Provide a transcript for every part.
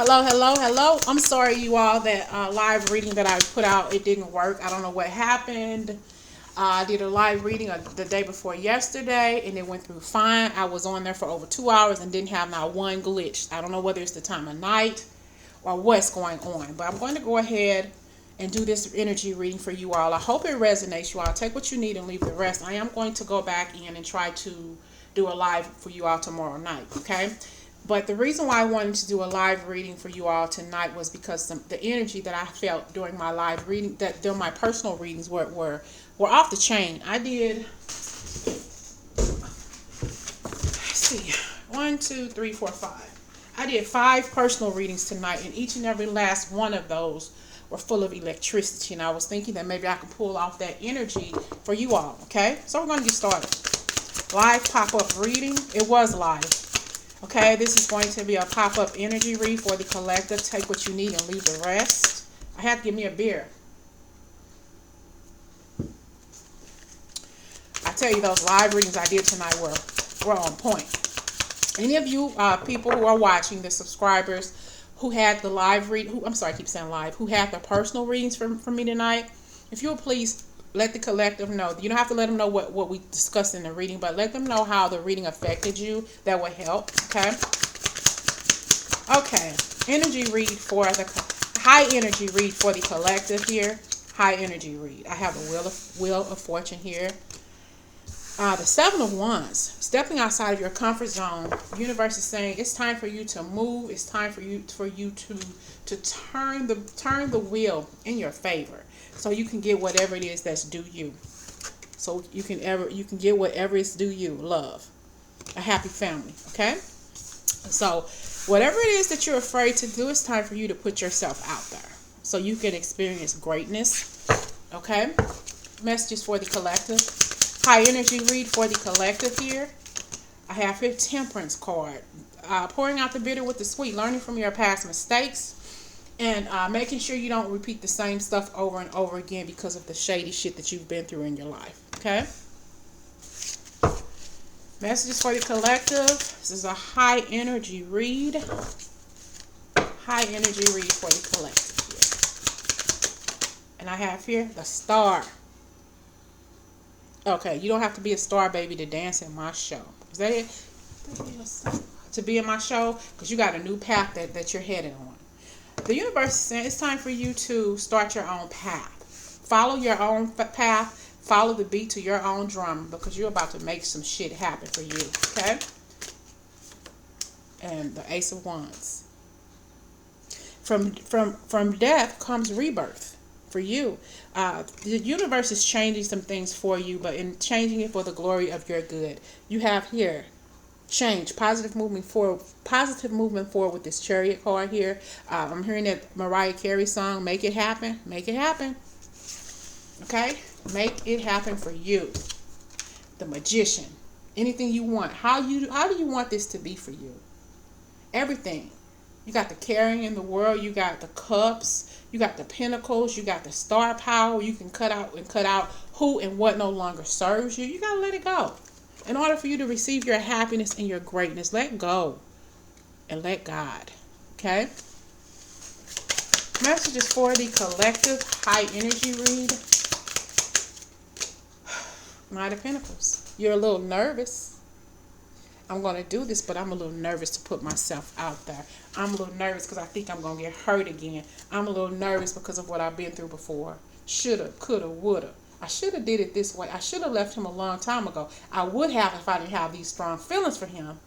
Hello, hello, hello. I'm sorry, you all, that live reading that I put out, it didn't work. I don't know what happened. I did a live reading the day before yesterday, and it went through fine. I was on there for over 2 hours and didn't have not one glitch. I don't know whether it's the time of night or what's going on, but I'm going to go ahead and do this energy reading for you all. I hope it resonates, you all. Take what you need and leave the rest. I am going to go back in and try to do a live for you all tomorrow night, okay? But the reason why I wanted to do a live reading for you all tonight was because the energy that I felt during my live reading, that during my personal readings were off the chain. I did, let's see, 1, 2, 3, 4, 5. I did 5 personal readings tonight, and each and every last one of those were full of electricity. And I was thinking that maybe I could pull off that energy for you all, okay? So we're going to get started. Live pop-up reading. It was live. Okay, this is going to be a pop-up energy read for the collective. Take what you need and leave the rest. I had to give me a beer. I tell you, those live readings I did tonight were on point. Any of you people who are watching, the subscribers who had the live read, I'm sorry, I keep saying live, who had the personal readings from me tonight, if you would please let the collective know. You don't have to let them know what we discussed in the reading, but let them know how the reading affected you. That will help, okay? Okay, energy read for the high energy read for the collective here. High energy read. I have a wheel of fortune here. The 7 of Wands, stepping outside of your comfort zone. The universe is saying it's time for you to move. It's time for you to turn the wheel in your favor, so you can get whatever it is that's due you. So you can get whatever is due you. Love, a happy family. Okay. So whatever it is that you're afraid to do, it's time for you to put yourself out there, so you can experience greatness. Okay. Messages for the collective. High energy read for the collective here. I have here Temperance card. Pouring out the bitter with the sweet. Learning from your past mistakes. And making sure you don't repeat the same stuff over and over again because of the shady shit that you've been through in your life. Okay? Messages for the collective. This is a high energy read. High energy read for the collective here. And I have here the Star. Okay, you don't have to be a star baby to dance in my show. Is that it? To be in my show? Because you got a new path that you're headed on. The universe is saying it's time for you to start your own path. Follow your own path. Follow the beat to your own drum, because you're about to make some shit happen for you. Okay? And the Ace of Wands. From death comes rebirth. For you, the universe is changing some things for you, but in changing it for the glory of your good. You have here change, positive movement forward with this Chariot card here. I'm hearing that Mariah Carey song, "Make It Happen." Make it happen. Okay, make it happen for you. The Magician. Anything you want. How do you want this to be for you? Everything. You got the caring in the world. You got the cups. You got the pentacles. You got the star power. You can cut out who and what no longer serves you. You got to let it go. In order for you to receive your happiness and your greatness, let go and let God. Okay? Messages for the collective high energy read. Knight of Pentacles. You're a little nervous. I'm going to do this, but I'm a little nervous to put myself out there. I'm a little nervous because I think I'm going to get hurt again. I'm a little nervous because of what I've been through before. Shoulda, coulda, woulda. I should have did it this way. I should have left him a long time ago. I would have if I didn't have these strong feelings for him.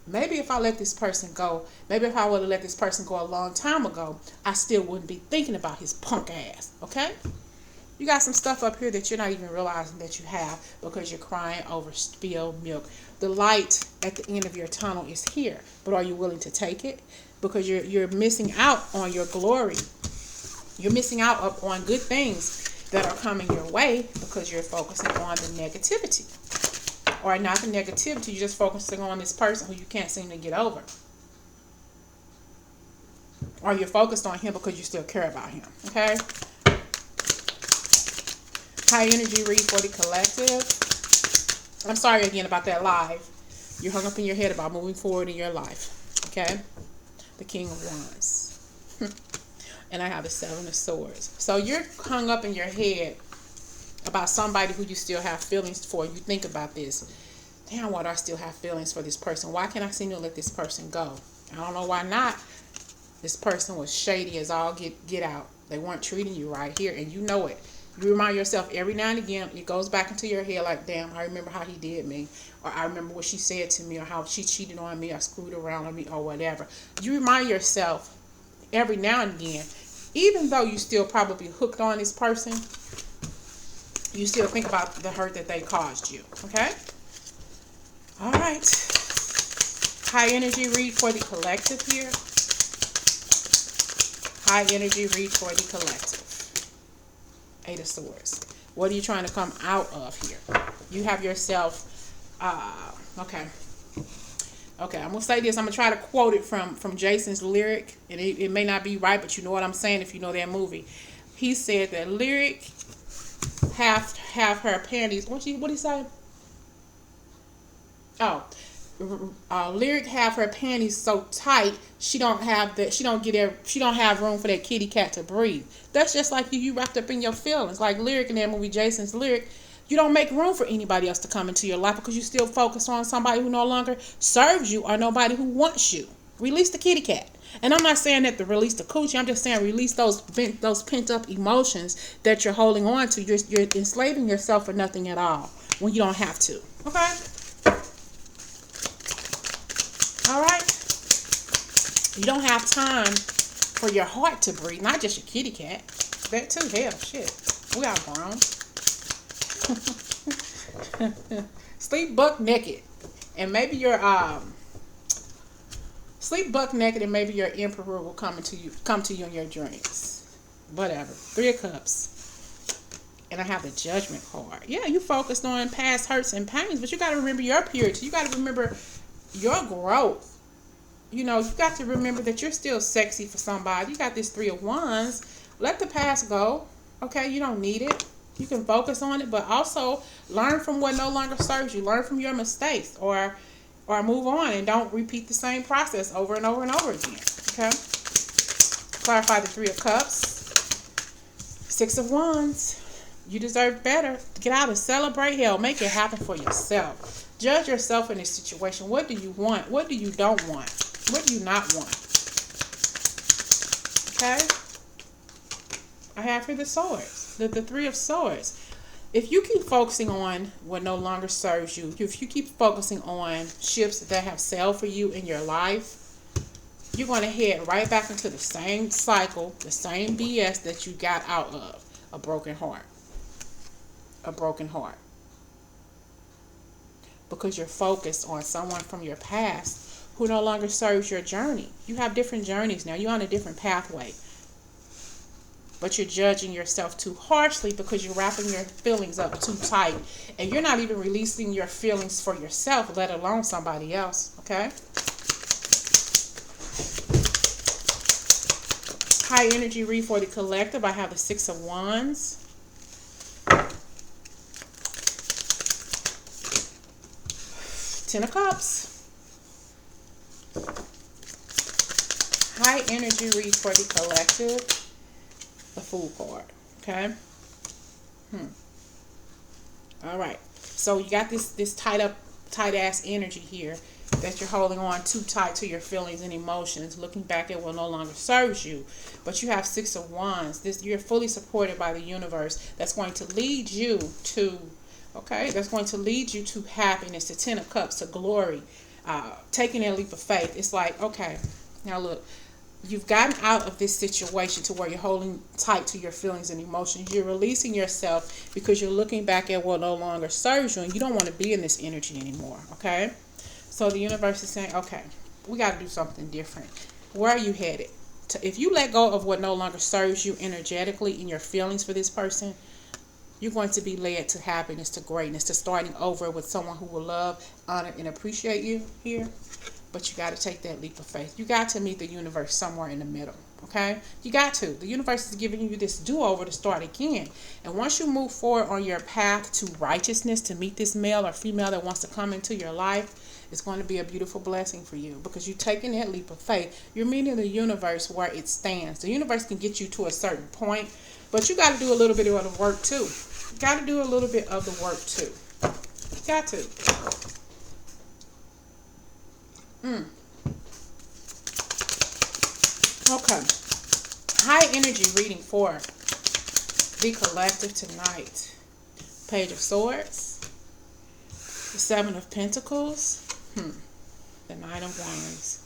Maybe if I let this person go, maybe if I would have let this person go a long time ago, I still wouldn't be thinking about his punk ass. Okay? You got some stuff up here that you're not even realizing that you have because you're crying over spilled milk. The light at the end of your tunnel is here, but are you willing to take it? Because you're missing out on your glory. You're missing out on good things that are coming your way because you're focusing on the negativity. Or not the negativity, you're just focusing on this person who you can't seem to get over. Or you're focused on him because you still care about him. Okay? High energy read for the collective. I'm sorry again about that live. You're hung up in your head about moving forward in your life. Okay? the King of Wands. And I have the Seven of Swords. So you're hung up in your head about somebody who you still have feelings for. You think about this. Damn, why do I still have feelings for this person? Why can't I seem to let this person go? I don't know why not. This person was shady as all get out. They weren't treating you right here, and you know it. You remind yourself every now and again, it goes back into your head like, damn, I remember how he did me, or I remember what she said to me, or how she cheated on me, or screwed around on me, or whatever. You remind yourself every now and again, even though you still probably hooked on this person, you still think about the hurt that they caused you, okay? All right. High energy read for the collective here. High energy read for the collective. Eight of Swords. What are you trying to come out of here? You have yourself, okay, I'm going to say this. I'm going to try to quote it from Jason's lyric, and it may not be right, but you know what I'm saying if you know that movie. He said that lyric have her panties, what did he say? Oh, lyric have her panties so tight she don't have room for that kitty cat to breathe. That's just like you wrapped up in your feelings. Like lyric in that movie, Jason's lyric, you don't make room for anybody else to come into your life because you still focus on somebody who no longer serves you or nobody who wants you. Release the kitty cat. And I'm not saying that to release the coochie. I'm just saying release those pent up emotions that you're holding on to. You're enslaving yourself for nothing at all when you don't have to. Okay. All right. You don't have time for your heart to breathe, not just your kitty cat. That too. Hell, shit. We all grown. Sleep buck naked, and maybe your sleep buck naked, and maybe your emperor will come to you in your dreams. Whatever. Three of Cups, and I have the Judgment card. Yeah, you focused on past hurts and pains, but you got to remember your purity. You got to remember your growth. You know, you got to remember that you're still sexy for somebody. You got this Three of Wands. Let the past go. Okay, you don't need it. You can focus on it, but also learn from what no longer serves you. Learn from your mistakes, or move on and don't repeat the same process over and over and over again. Okay? Clarify the Three of Cups. Six of Wands. You deserve better. Get out and celebrate. Hell, make it happen for yourself. Judge yourself in this situation. What do you want? What do you don't want? What do you not want? Okay? I have here the Swords. The Three of Swords. If you keep focusing on what no longer serves you, if you keep focusing on ships that have sailed for you in your life, you're going to head right back into the same cycle, the same BS that you got out of. A broken heart. A broken heart. Because you're focused on someone from your past who no longer serves your journey. You have different journeys now. You're on a different pathway. But you're judging yourself too harshly because you're wrapping your feelings up too tight. And you're not even releasing your feelings for yourself, let alone somebody else. Okay? High energy read for the collective. I have the Six of Wands. Ten of Cups. High energy read for the collective. The Fool card. Okay. All right. So you got this tight ass energy here that you're holding on too tight to your feelings and emotions, looking back at what no longer serves you. But you have Six of Wands. You're fully supported by the universe. That's going to lead you to, okay, that's going to lead you to happiness, to Ten of Cups, to glory, taking that leap of faith. It's like, okay, now look, you've gotten out of this situation to where you're holding tight to your feelings and emotions. You're releasing yourself because you're looking back at what no longer serves you, and you don't want to be in this energy anymore, okay? So the universe is saying, okay, we got to do something different. Where are you headed? If you let go of what no longer serves you energetically in your feelings for this person, you're going to be led to happiness, to greatness, to starting over with someone who will love, honor, and appreciate you here. But you got to take that leap of faith. You got to meet the universe somewhere in the middle, okay? You got to. The universe is giving you this do-over to start again. And once you move forward on your path to righteousness, to meet this male or female that wants to come into your life, It's going to be a beautiful blessing for you because you're taking that leap of faith. You're meeting the universe where it stands. The universe can get you to a certain point, but you got to do a little bit of the work too. You got to do a little bit of the work too. You got to. Okay. High energy reading for the collective tonight. Page of Swords. The Seven of Pentacles. The Knight of Wands.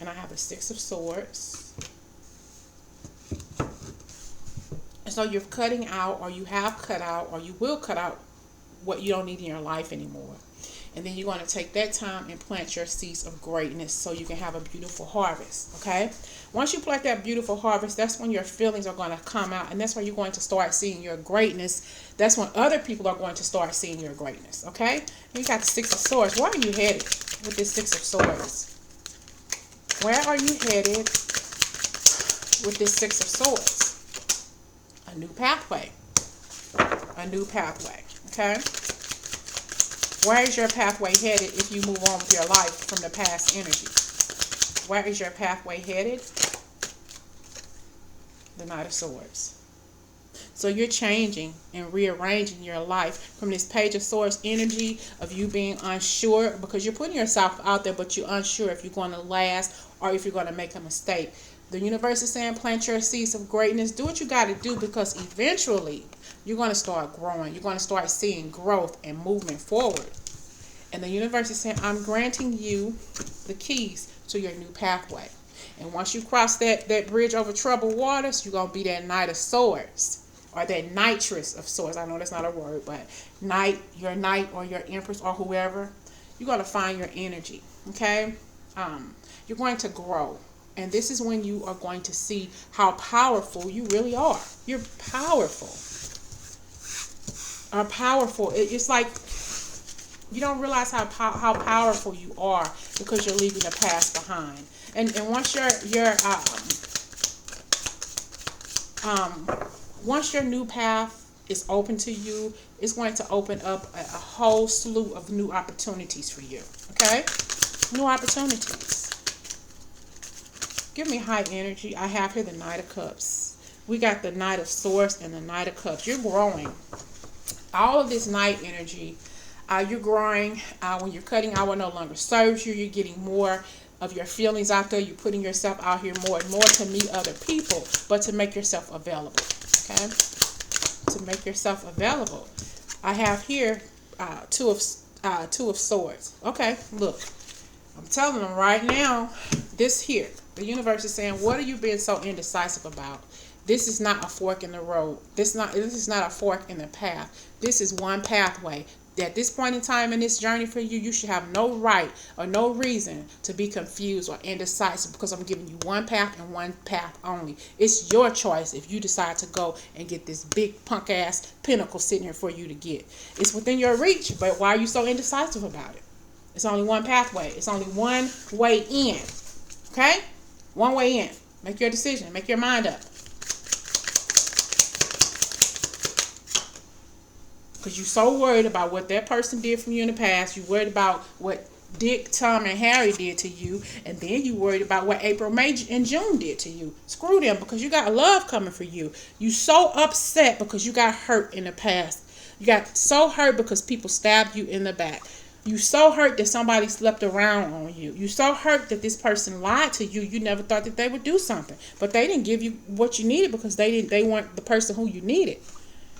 And I have the Six of Swords. And so you're cutting out, or you have cut out, or you will cut out what you don't need in your life anymore. And then you're going to take that time and plant your seeds of greatness so you can have a beautiful harvest, okay? Once you plant that beautiful harvest, that's when your feelings are going to come out, and that's when you're going to start seeing your greatness. That's when other people are going to start seeing your greatness, okay? You got the Six of Swords. Where are you headed with this Six of Swords? Where are you headed with this Six of Swords? A new pathway. A new pathway, okay? Where is your pathway headed if you move on with your life from the past energy? Where is your pathway headed? The Knight of Swords. So you're changing and rearranging your life from this Page of Swords energy of you being unsure, because you're putting yourself out there, but you're unsure if you're going to last or if you're going to make a mistake. The universe is saying plant your seeds of greatness. Do what you got to do, because eventually you're going to start growing. You're going to start seeing growth and movement forward. And the universe is saying, I'm granting you the keys to your new pathway. And once you cross that bridge over troubled waters, you're going to be that Knight of Swords, or that Knightress of Swords. I know that's not a word, but knight, your knight or your empress or whoever, you're going to find your energy, okay? You're going to grow. And this is when you are going to see how powerful you really are. You're powerful. Are powerful. It's like you don't realize how powerful you are because you're leaving the past behind. And once once your new path is open to you, it's going to open up a whole slew of new opportunities for you. Okay? New opportunities. Give me high energy. I have here the Knight of Cups. We got the Knight of Swords and the Knight of Cups. You're growing. All of this Knight energy, you're growing. When you're cutting out what no longer serves you, you're getting more of your feelings out there. You're putting yourself out here more and more to meet other people, but to make yourself available. Okay? To make yourself available. I have here two of Swords. Okay, look. I'm telling them right now, this here. The universe is saying, what are you being so indecisive about? This is not a fork in the road. This is not a fork in the path. This is one pathway. At this point in time in this journey for you, you should have no right or no reason to be confused or indecisive, because I'm giving you one path and one path only. It's your choice if you decide to go and get this big punk ass pinnacle sitting here for you to get. It's within your reach, but why are you so indecisive about it? It's only one pathway. It's only one way in. Okay? One way in. Make your decision. Make your mind up. Because you're so worried about what that person did from you in the past. You're worried about what Dick, Tom, and Harry did to you. And then you're worried about what April, May, and June did to you. Screw them, because you got love coming for you. You so upset because you got hurt in the past. You got so hurt because people stabbed you in the back. You so hurt that somebody slept around on you. You so hurt that this person lied to you. You never thought that they would do something. But they didn't give you what you needed because they weren't the person who you needed.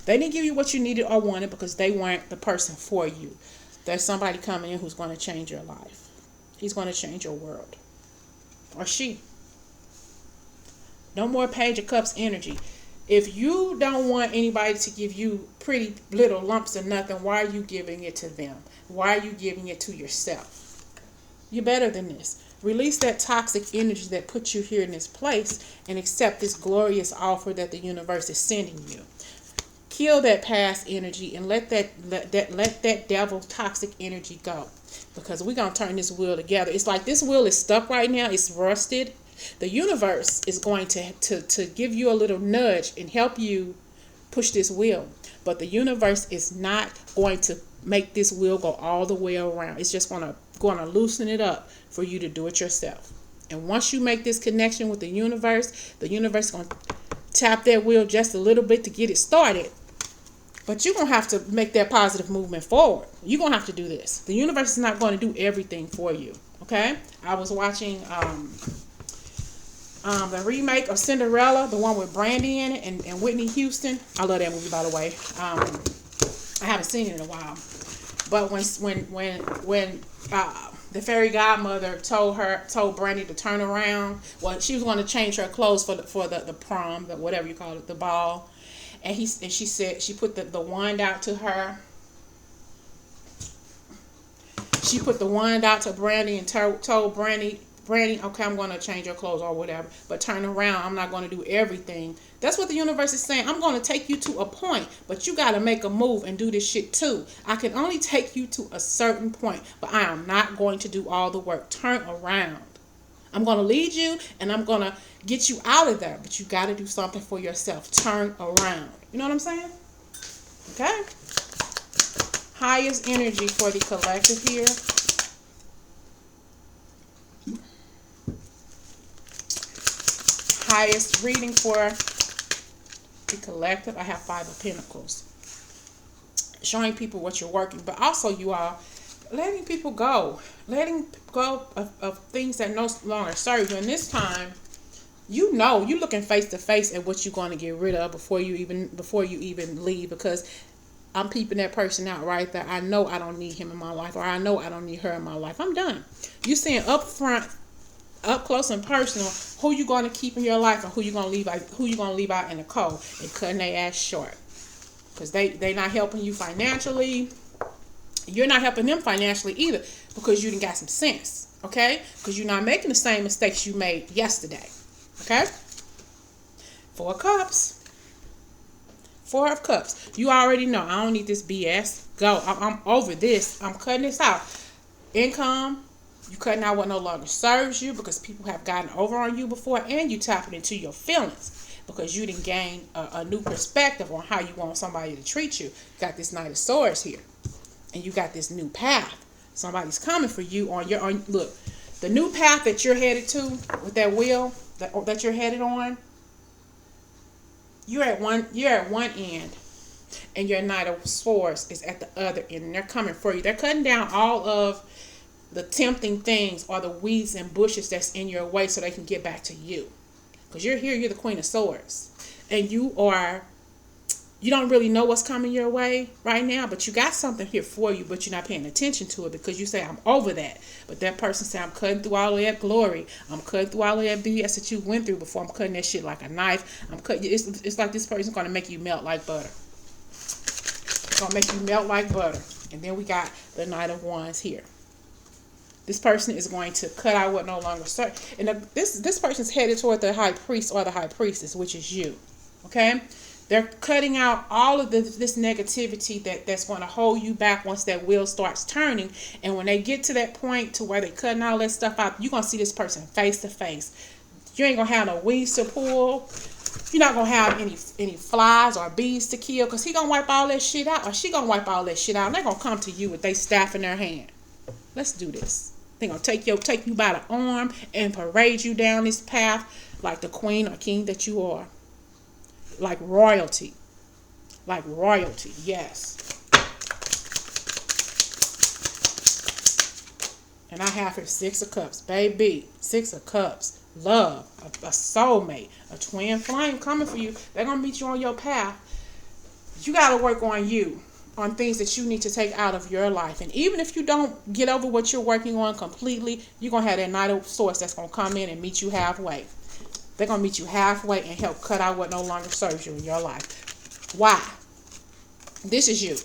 They didn't give you what you needed or wanted because they weren't the person for you. There's somebody coming in who's going to change your life. He's going to change your world. Or she. No more Page of Cups energy. If you don't want anybody to give you pretty little lumps of nothing, why are you giving it to them? Why are you giving it to yourself? You're better than this. Release that toxic energy that put you here in this place and accept this glorious offer that the universe is sending you. Kill that past energy and let that devil toxic energy go. Because we're going to turn this wheel together. It's like this wheel is stuck right now. It's rusted. The universe is going to give you a little nudge and help you push this wheel. But the universe is not going to make this wheel go all the way around. It's just going to loosen it up for you to do it yourself. And once you make this connection with the universe is going to tap that wheel just a little bit to get it started. But you're going to have to make that positive movement forward. You're going to have to do this. The universe is not going to do everything for you. Okay? I was watching the remake of Cinderella, the one with Brandy in it and Whitney Houston. I love that movie, by the way. I haven't seen it in a while. But when the fairy godmother told Brandy to turn around, well, she was going to change her clothes for the prom, the whatever you call it, the ball. And she said, she put the wand out to her. She put the wand out to Brandy and told Brandy, okay, I'm going to change your clothes or whatever, but turn around. I'm not going to do everything. That's what the universe is saying. I'm going to take you to a point, but you got to make a move and do this shit too. I can only take you to a certain point, but I am not going to do all the work. Turn around. I'm going to lead you and I'm going to get you out of there, but you got to do something for yourself. Turn around. You know what I'm saying? Okay. Highest energy for the collective here. Highest reading for the collective. I have 5 of Pentacles. Showing people what you're working, but also you are letting people go. Letting go of things that no longer serve you. And this time, you're looking face to face at what you're going to get rid of before you even leave, because I'm peeping that person out right there. I know I don't need him in my life, or I know I don't need her in my life. I'm done. You're seeing up front, up close and personal, who you going to keep in your life and who you going to leave out in the cold, and cutting their ass short. Because they not helping you financially. You're not helping them financially either, because you done got some sense. Okay? Because you're not making the same mistakes you made yesterday. Okay? 4 of Cups. 4 of Cups. You already know. I don't need this BS. Go. I'm over this. I'm cutting this out. Income. You cutting out what no longer serves you, because people have gotten over on you before, and you tapping into your feelings because you didn't gain a new perspective on how you want somebody to treat you. You got this Knight of Swords here, and you got this new path. Somebody's coming for you on look, the new path that you're headed to with that wheel that you're headed on. You're at one end, and your Knight of Swords is at the other end, and they're coming for you. They're cutting down all of the tempting things or the weeds and bushes that's in your way so they can get back to you. Because you're here, you're the Queen of Swords. And you don't really know what's coming your way right now, but you got something here for you, but you're not paying attention to it because you say, I'm over that. But that person say, I'm cutting through all of that glory. I'm cutting through all of that BS that you went through before. I'm cutting that shit like a knife. It's like this person's going to make you melt like butter. It's going to make you melt like butter. And then we got the Knight of Wands here. This person is going to cut out what no longer serves. And this person's headed toward the High Priest or the High Priestess, which is you. Okay? They're cutting out all of this negativity that's going to hold you back once that wheel starts turning. And when they get to that point to where they're cutting all that stuff out, you're going to see this person face to face. You ain't going to have no weeds to pull. You're not going to have any flies or bees to kill, because he going to wipe all that shit out, or she going to wipe all that shit out. And they're going to come to you with their staff in their hand. Let's do this. They're going to take you by the arm and parade you down this path like the queen or king that you are. Like royalty. Like royalty, yes. And I have here 6 of Cups. Baby, 6 of Cups. Love. A soulmate. A twin flame coming for you. They're going to meet you on your path. You got to work on you. On things that you need to take out of your life. And even if you don't get over what you're working on completely, you're going to have that Knight of Swords that's going to come in and meet you halfway. They're going to meet you halfway and help cut out what no longer serves you in your life. Why? This is you.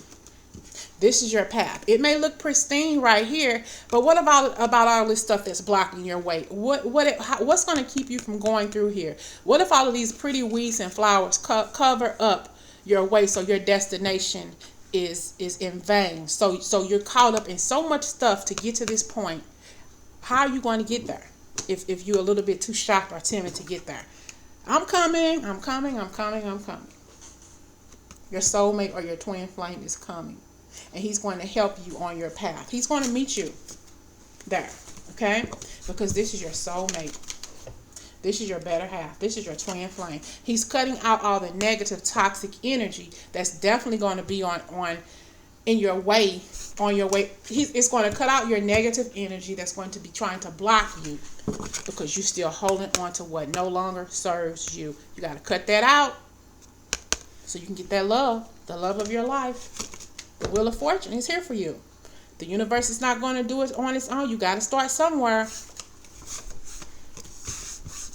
This is your path. It may look pristine right here, but what about all this stuff that's blocking your way? What's going to keep you from going through here? What if all of these pretty weeds and flowers cover up your way so your destination is in vain? So you're caught up in so much stuff to get to this point. How are you going to get there if you're a little bit too shocked or timid to get there? I'm coming. Your soulmate or your twin flame is coming. And he's going to help you on your path. He's going to meet you there. Okay? Because this is your soulmate. This is your better half. This is your twin flame. He's cutting out all the negative, toxic energy that's definitely going to be on in your way, on your way. It's going to cut out your negative energy that's going to be trying to block you because you're still holding on to what no longer serves you. You got to cut that out so you can get that love, the love of your life. The Wheel of Fortune is here for you. The universe is not going to do it on its own. You got to start somewhere.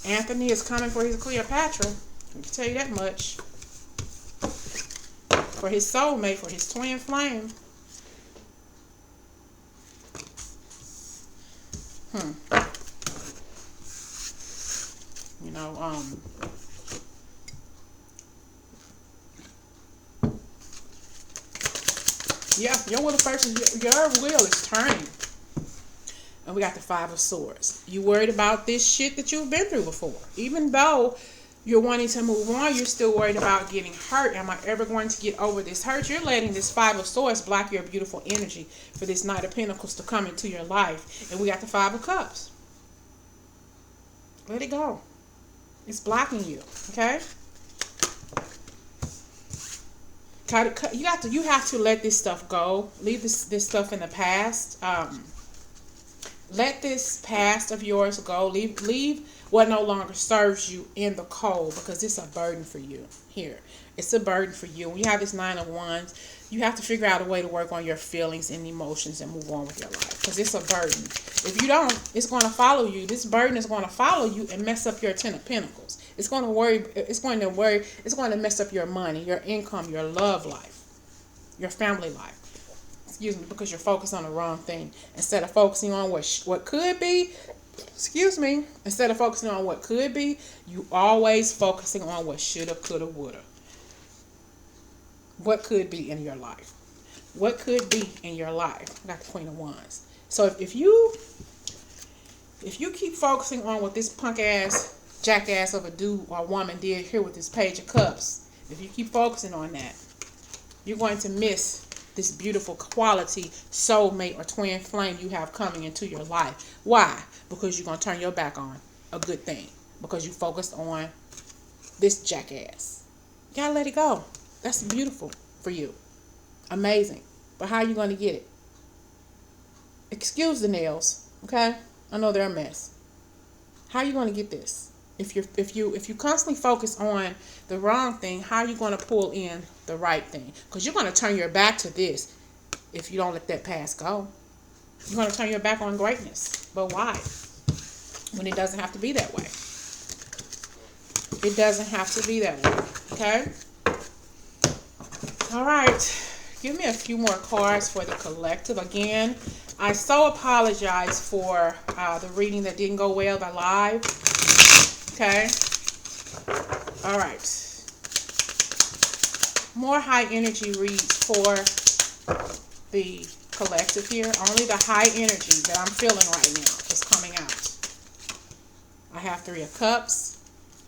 Anthony is coming for his Cleopatra. I can tell you that much. For his soulmate, for his twin flame. You know, yeah, your Wheel of Fortune, your wheel is turning. And we got the Five of Swords. You worried about this shit that you've been through before. Even though you're wanting to move on, you're still worried about getting hurt. Am I ever going to get over this hurt? You're letting this Five of Swords block your beautiful energy for this Knight of Pentacles to come into your life. And we got the Five of Cups. Let it go. It's blocking you. Okay? You have to let this stuff go. Leave this stuff in the past. Let this past of yours go. Leave what no longer serves you in the cold, because it's a burden for you here. It's a burden for you. When you have this Nine of Wands, you have to figure out a way to work on your feelings and emotions and move on with your life, because it's a burden. If you don't, it's going to follow you. This burden is going to follow you and mess up your Ten of Pentacles. It's going to mess up your money, your income, your love life, your family life. Excuse me, because you're focused on the wrong thing. Instead of focusing on what could be, instead of focusing on what could be, you always focusing on what shoulda, coulda, woulda. What could be in your life? What could be in your life? I got the Queen of Wands. So if you keep focusing on what this punk ass, jackass of a dude or woman did here with this Page of Cups, if you keep focusing on that, you're going to miss this beautiful quality soulmate or twin flame you have coming into your life. Why? Because you're going to turn your back on a good thing. Because you focused on this jackass. You gotta let it go. That's beautiful for you. Amazing. But how are you going to get it? Excuse the nails, okay? I know they're a mess. How are you going to get this? If you constantly focus on the wrong thing, how are you going to pull in the right thing? Because you're going to turn your back to this if you don't let that past go. You're going to turn your back on greatness. But why? When it doesn't have to be that way. It doesn't have to be that way. Okay? All right. Give me a few more cards for the collective. Again, I so apologize for the reading that didn't go well, the live. Okay. All right. More high energy reads for the collective here. Only the high energy that I'm feeling right now is coming out. I have Three of Cups.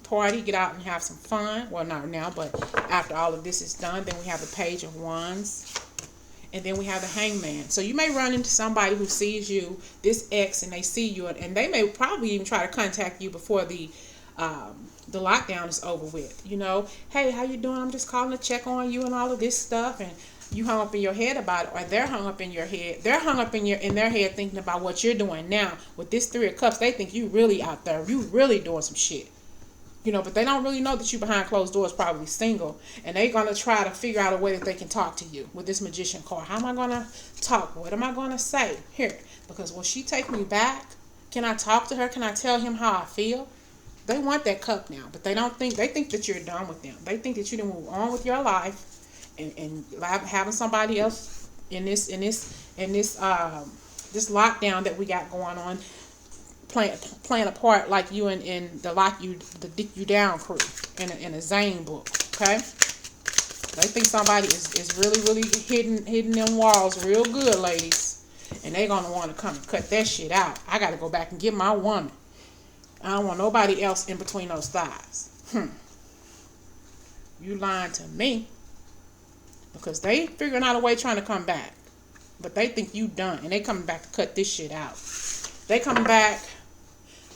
Party, get out and have some fun. Well, not now, but after all of this is done, then we have the Page of Wands. And then we have the Hangman. So you may run into somebody who sees you, this ex, and they see you, and they may probably even try to contact you before the lockdown is over with. You know, hey, how you doing? I'm just calling to check on you and all of this stuff. And you hung up in your head about it, or they're hung up in your head. They're hung up in their head thinking about what you're doing now. With this Three of Cups, they think you really out there. You really doing some shit. You know, but they don't really know that you behind closed doors probably single. And they're going to try to figure out a way that they can talk to you with this Magician card. How am I going to talk? What am I going to say? Here. Because will she take me back? Can I talk to her? Can I tell him how I feel? They want that cup now. But they don't think, they think that you're done with them. They think that you didn't move on with your life. And having somebody else in this lockdown that we got going on. Playing a part like you in the Dick You Down crew in a Zane book, okay? They think somebody is really hitting them walls real good, ladies, and they gonna want to come and cut that shit out. I gotta go back and get my woman. I don't want nobody else in between those thighs. You lying to me? because they figuring out a way trying to come back. But they think you done, and they coming back to cut this shit out. They coming back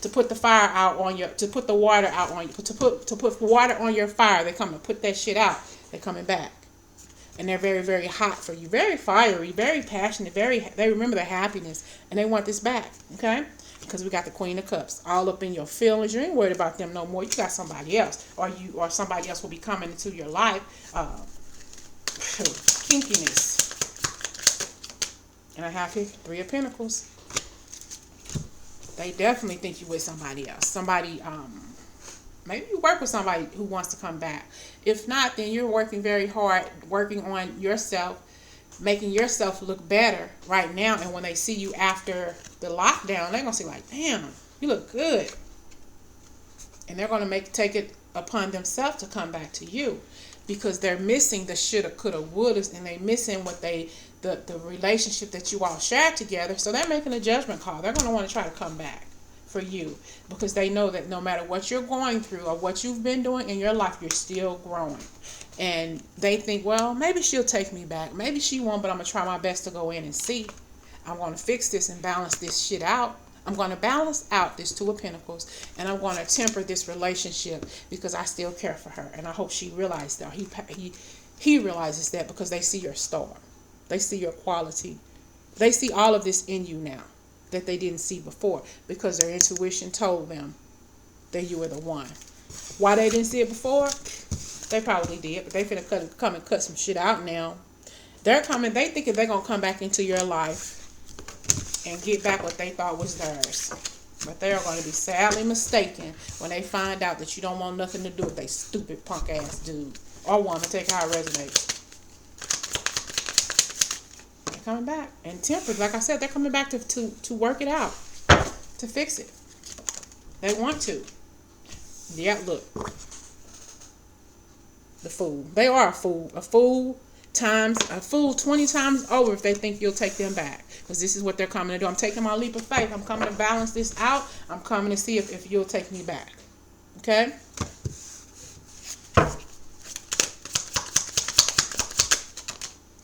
to put the fire out on your, to put the water out on you, to put water on your fire. They come and put that shit out. They coming back, and they're very, very hot for you, very fiery, very passionate, they remember their happiness, and they want this back. Okay, because we got the Queen of Cups all up in your feelings. You ain't worried about them no more. You got somebody else, or somebody else will be coming into your life. Kinkiness. And I have here 3 of Pentacles. They definitely think you with somebody else. Somebody, maybe you work with somebody who wants to come back. If not, then you're working very hard, working on yourself, making yourself look better right now. And when they see you after the lockdown, they're going to see like, damn, you look good. And they're going to take it upon themselves to come back to you. Because they're missing the shoulda, coulda, wouldas, and they missing what the relationship that you all shared together. So they're making a judgment call. They're going to want to try to come back for you, because they know that no matter what you're going through or what you've been doing in your life, you're still growing. And they think, well, maybe she'll take me back. Maybe she won't, but I'm going to try my best to go in and see. I'm going to fix this and balance this shit out. I'm going to balance out this 2 of Pentacles, and I'm going to temper this relationship because I still care for her. And I hope she realizes that. He realizes that, because they see your star. They see your quality. They see all of this in you now that they didn't see before, because their intuition told them that you were the one. Why they didn't see it before? They probably did, but they finna come and cut some shit out now. They're coming. They thinking they're going to come back into your life and get back what they thought was theirs. But they are going to be sadly mistaken when they find out that you don't want nothing to do with they stupid punk ass dude or woman. Take how it resonates. They're coming back. And tempered, like I said, they're coming back to work it out, to fix it. They want to. Yeah, look. The Fool. They are a fool. A fool 20 times over if they think you'll take them back. Because this is what they're coming to do. I'm taking my leap of faith. I'm coming to balance this out. I'm coming to see if you'll take me back. Okay?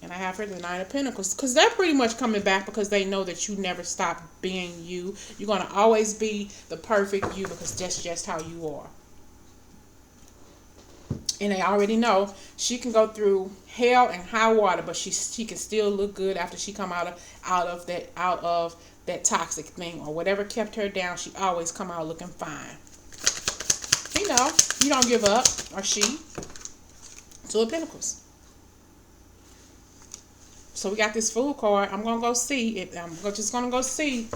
And I have here the 9 of Pentacles. Because they're pretty much coming back because they know that you never stop being you. You're going to always be the perfect you, because that's just how you are. And they already know she can go through hell and high water, but she can still look good after she come out of that toxic thing or whatever kept her down. She always come out looking fine. You know, you don't give up, or she. 2 of Pentacles. So we got this Fool card. I'm gonna go see if I'm just gonna go see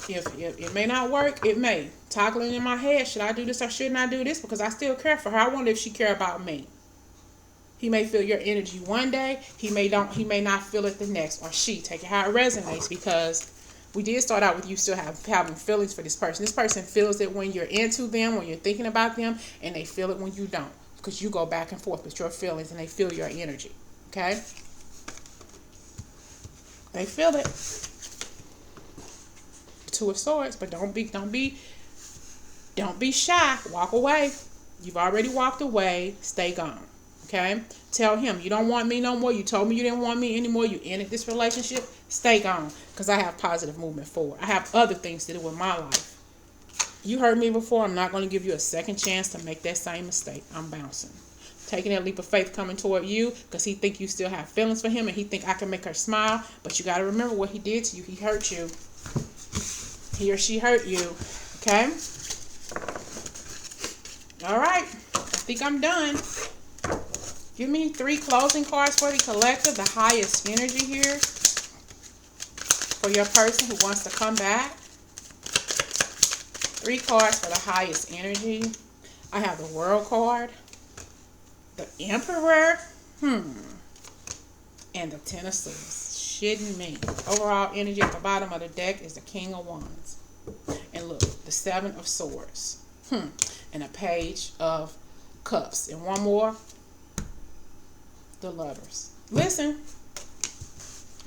if it may not work. It may. Toggling in my head, should I do this or shouldn't I do this? Because I still care for her. I wonder if she care about me. He may feel your energy one day, he may not feel it the next, or she. Take it how it resonates, because we did start out with you still having feelings for this person. This person feels it when you're into them, when you're thinking about them, and they feel it when you don't, because you go back and forth with your feelings and they feel your energy. Okay? They feel it. 2 of Swords, but don't be shy. Walk away. You've already walked away. Stay gone. Okay? Tell him, you don't want me no more. You told me you didn't want me anymore. You ended this relationship. Stay gone. Because I have positive movement forward. I have other things to do with my life. You heard me before. I'm not going to give you a second chance to make that same mistake. I'm bouncing. Taking that leap of faith coming toward you, because he think you still have feelings for him, and he think I can make her smile. But you got to remember what he did to you. He hurt you. He or she hurt you. Okay? All right. I think I'm done. Give me 3 closing cards for the collective. The highest energy here for your person who wants to come back. 3 cards for the highest energy. I have the World card, the Emperor, and the Ten of Swords. Shitting me. Overall energy at the bottom of the deck is the King of Wands. And look, the 7 of Swords. And a Page of Cups. And one more, the Lovers. Listen.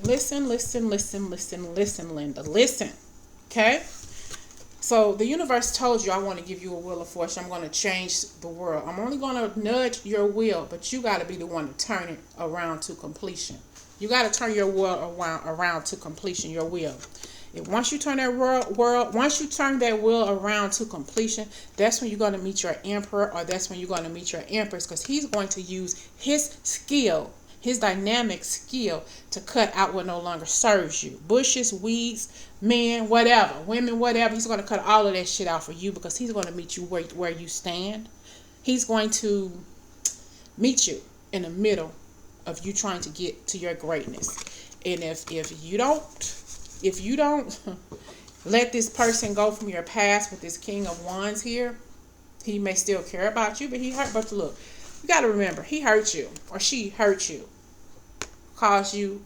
Listen, Linda. Listen. Okay? So the universe told you, I want to give you a wheel of fortune. I'm going to change the world. I'm only going to nudge your wheel, but you got to be the one to turn it around to completion. You got to turn your wheel around to completion, your wheel. Once you turn that once you turn that wheel around to completion, that's when you're going to meet your emperor, or that's when you're going to meet your empress, because he's going to use his skill, his dynamic skill, to cut out what no longer serves you. Bushes, weeds, men, whatever, women, whatever. He's going to cut all of that shit out for you, because he's going to meet you where you stand. He's going to meet you in the middle of you trying to get to your greatness. And if you don't let this person go from your past with this King of Wands here, he may still care about you, but he hurt. But look, you got to remember, he hurt you, or she hurt you, caused you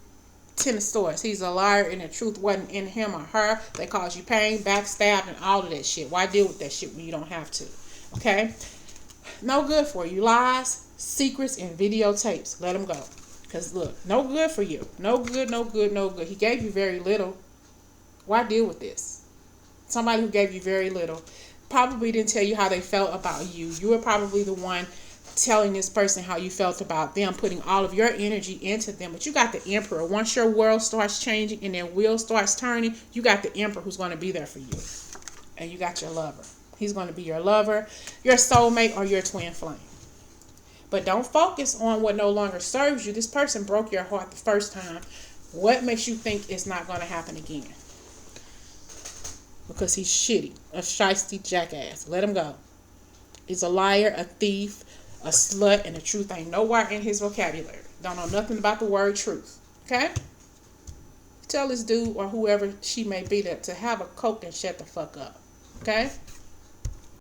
10 of swords. He's a liar, and the truth wasn't in him or her. They caused you pain, backstabbed, and all of that shit. Why deal with that shit when you don't have to? Okay? No good for you. Lies, secrets, and videotapes. Let them go. Because look, no good for you. No good, no good, no good. He gave you very little. Why deal with this? Somebody who gave you very little probably didn't tell you how they felt about you. You were probably the one telling this person how you felt about them, putting all of your energy into them. But you got the emperor. Once your world starts changing and their wheel starts turning, you got the emperor who's going to be there for you. And you got your lover. He's going to be your lover, your soulmate, or your twin flame. But don't focus on what no longer serves you. This person broke your heart the first time. What makes you think it's not going to happen again? Because he's shitty, a shiesty jackass. Let him go. He's a liar, a thief, a slut, and the truth ain't nowhere in his vocabulary. Don't know nothing about the word truth. Okay? Tell this dude or whoever she may be to have a coke and shut the fuck up. Okay?